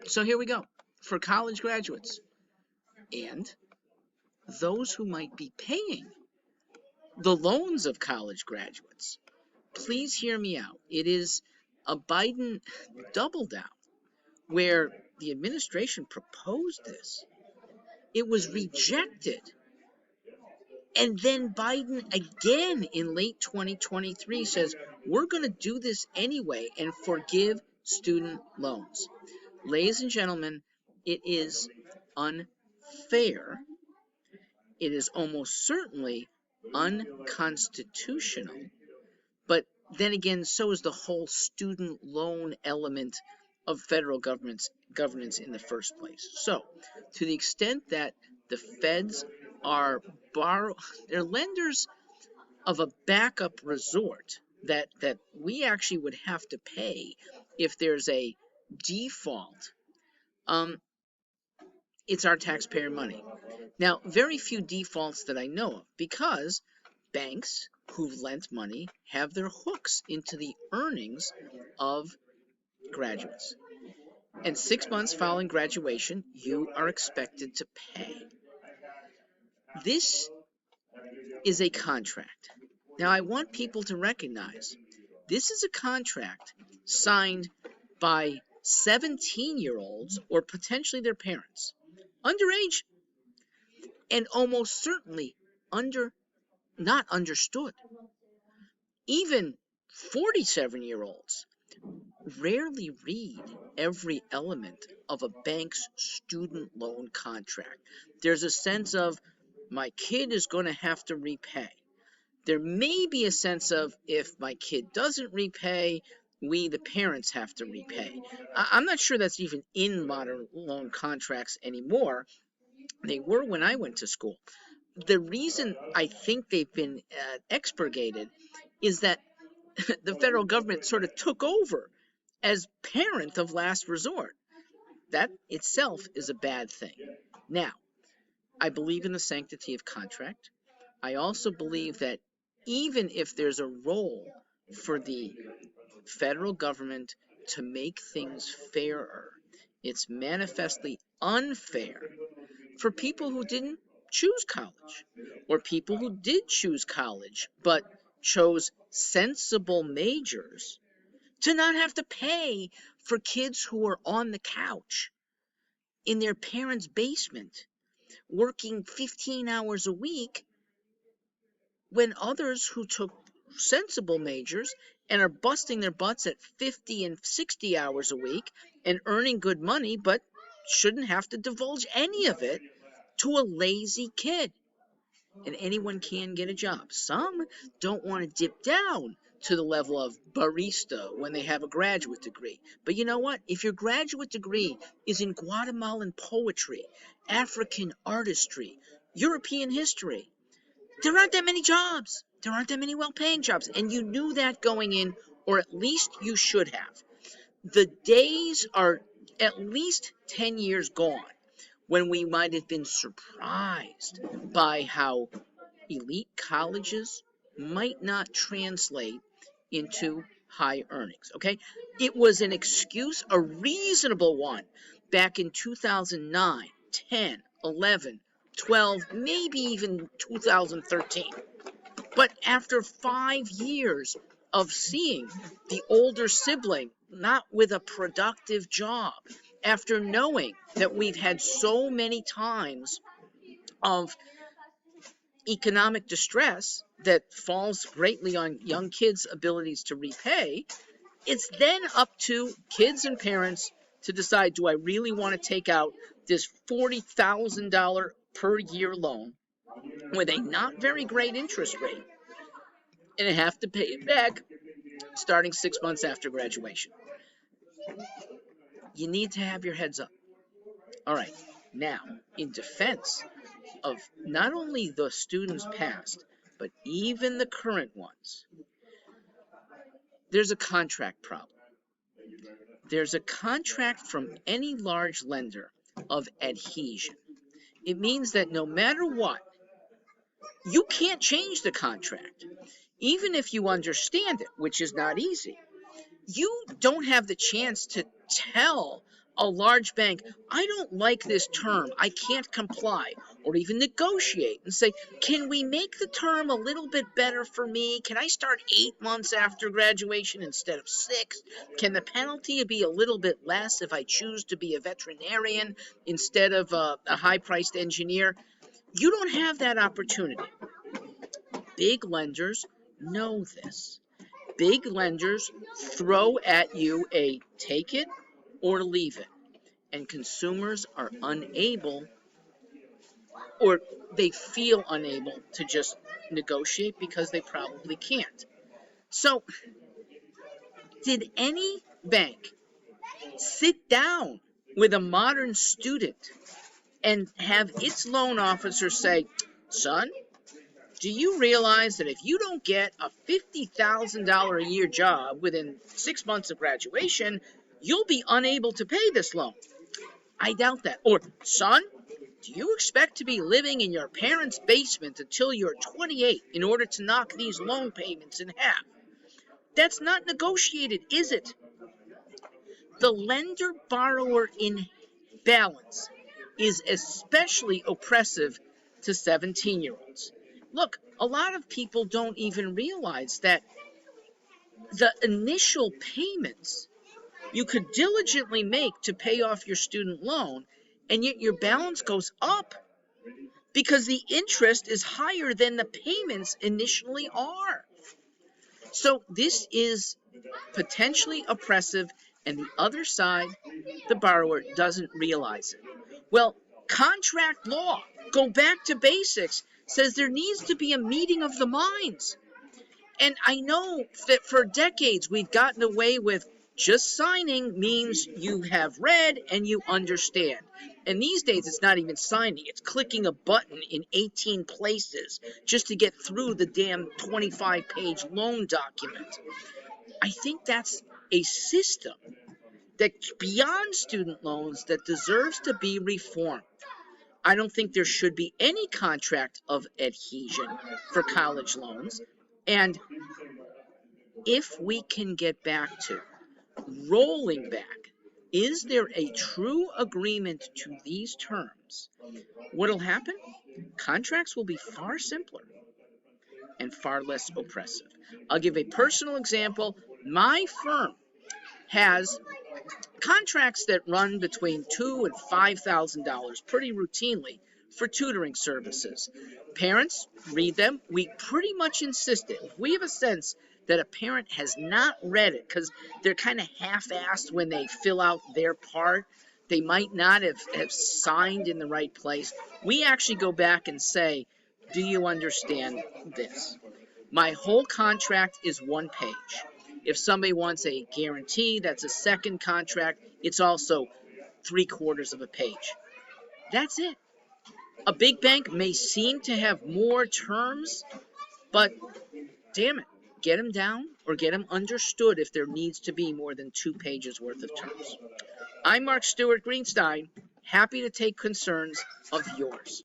So here we go. For college graduates and those who might be paying the loans of college graduates, please hear me out. It is a Biden double down where the administration proposed this. It was rejected. And then Biden again in late 2023 says, we're going to do this anyway and forgive student loans. Ladies and gentlemen, it is unfair. It is almost certainly unconstitutional. But then again, so is the whole student loan element of federal governance in the first place. So, to the extent that the feds are they're lenders of a backup resort that we actually would have to pay if there's a default. It's our taxpayer money. Now, very few defaults that I know of, because banks who've lent money have their hooks into the earnings of graduates. And 6 months following graduation, you are expected to pay. This is a contract. Now, I want people to recognize this is a contract signed by 17-year-olds or potentially their parents, underage, and almost certainly not understood. Even 47-year-olds rarely read every element of a bank's student loan contract. There's a sense of, my kid is going to have to repay. There may be a sense of, if my kid doesn't repay, we, the parents, have to repay. I'm not sure that's even in modern loan contracts anymore. They were when I went to school. The reason I think they've been expurgated is that the federal government sort of took over as parent of last resort. That itself is a bad thing. Now, I believe in the sanctity of contract. I also believe that even if there's a role for the federal government to make things fairer, it's manifestly unfair for people who didn't choose college, or people who did choose college but chose sensible majors, to not have to pay for kids who are on the couch in their parents' basement working 15 hours a week, when others who took sensible majors and are busting their butts at 50 and 60 hours a week and earning good money but shouldn't have to divulge any of it to a lazy kid. And anyone can get a job. Some don't want to dip down to the level of barista when they have a graduate degree. But you know what? If your graduate degree is in Guatemalan poetry, African artistry, European history, there aren't that many jobs. There aren't that many well-paying jobs. And you knew that going in, or at least you should have. The days are at least 10 years gone when we might have been surprised by how elite colleges might not translate into high earnings, okay? It was an excuse, a reasonable one, back in 2009, 10, 11, 12, maybe even 2013. But after 5 years of seeing the older sibling not with a productive job, after knowing that we've had so many times of economic distress that falls greatly on young kids' abilities to repay, it's then up to kids and parents to decide, do I really want to take out this $40,000 per year loan with a not very great interest rate and have to pay it back starting 6 months after graduation? You need to have your heads up. All right, now, in defense of not only the students past, but even the current ones, there's a contract problem. There's a contract from any large lender of adhesion. It means that no matter what, you can't change the contract. Even if you understand it, which is not easy, you don't have the chance to tell a large bank, I don't like this term, I can't comply, or even negotiate and say, can we make the term a little bit better for me? Can I start 8 months after graduation instead of 6? Can the penalty be a little bit less if I choose to be a veterinarian instead of a high-priced engineer? You don't have that opportunity. Big lenders know this. Big lenders throw at you a take it or leave it. And consumers are unable, or they feel unable, to just negotiate because they probably can't. So, did any bank sit down with a modern student and have its loan officer say, son, do you realize that if you don't get a $50,000 a year job within 6 months of graduation, you'll be unable to pay this loan? I doubt that. Or, son, do you expect to be living in your parents' basement until you're 28 in order to knock these loan payments in half? That's not negotiated, is it? The lender-borrower imbalance is especially oppressive to 17-year-olds. Look, a lot of people don't even realize that the initial payments you could diligently make to pay off your student loan, and yet your balance goes up because the interest is higher than the payments initially are. So this is potentially oppressive, and the other side, the borrower, doesn't realize it. Well, contract law, go back to basics, says there needs to be a meeting of the minds. And I know that for decades we've gotten away with just signing means you have read and you understand. And these days it's not even signing, it's clicking a button in 18 places just to get through the damn 25-page loan document. I think that's a system that's beyond student loans that deserves to be reformed. I don't think there should be any contract of adhesion for college loans. And if we can get back to rolling back, is there a true agreement to these terms? What'll happen? Contracts will be far simpler and far less oppressive. I'll give a personal example. My firm has contracts that run between $2,000 and $5,000 pretty routinely for tutoring services. Parents read them. We pretty much insist it. If we have a sense that a parent has not read it because they're kind of half-assed when they fill out their part, they might not have signed in the right place, we actually go back and say, do you understand this? My whole contract is 1 page. If somebody wants a guarantee, that's a second contract. It's also 3/4 of a page. That's it. A big bank may seem to have more terms, but damn it, get them down or get them understood if there needs to be more than 2 pages worth of terms. I'm Mark Stewart Greenstein, happy to take concerns of yours.